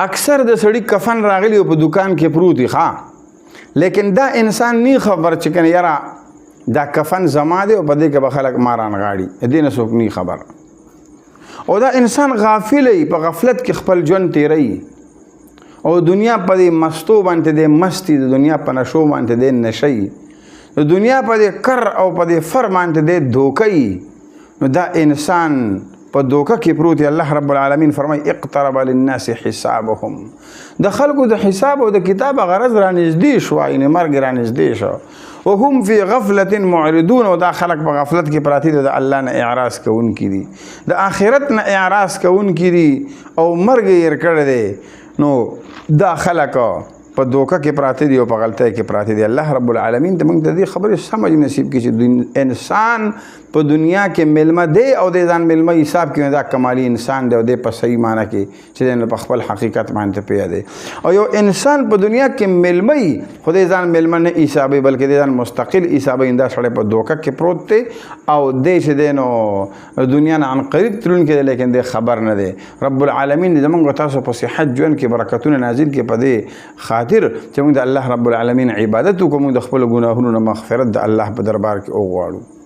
اکثر د سړی کفن راغلی په دکان کې پروت دی ښا لیکن دا انسان نی خبر چې کنه یاره دا کفن زما دی او په دې کې به خلک ماران غاړي دې نه څوک نی خبر او دا انسان غافل ای په غفلت کې خپل ژوند تیری او دنیا په دې مستو باندې د مستی د دنیا په نشو باندې د نشي د دنیا په دې کر او په دې فر باندې د دوکې نو دا انسان په دوکه کې پروت دی الله رب العالمین فرمای اقترب للناس حسابهم د خلکو د حساب او د کتاب غرض را نږدې شو یعنی مرګ را نږدې شو وهم فی غفلة معرضون او دا خلک په غفلت کې پراتی دي د الله نه اعراض کوونکي دي د آخرت نه اعراض کوونکي دي او مرګ یې کړی دی نو دا خلک په دوکه کې پراته دي او په غلطۍ کې پراته دي الله رب العالمین ته موږ د دې خبرې سمجھ نصیب کړي چې انسان په دنیا کې ملمه دی او د ځان ملمه حساب کې دا کمالي انسان دی او د په صحیح معنی کې چې په خپل حقیقت باندې پیدا دی او یو انسان په دنیا کې ملمه خو د ځان ملمه نه حسابي بلکې د ځان مستقل حسابي دا سړی په دوکه کې پروت دی او د چې دی نو دنیا نه عن قریب تلونکی دی لیکن د خبر نه دی رب العالمین زموږ تاسو په صحت ژوند کې برکتونه نازل کړي په دې خاطر چې موږ د الله رب العالمین عبادت وکړو موږ د خپل ګناهونو نه مغفرت د الله په دربار کې وغواړو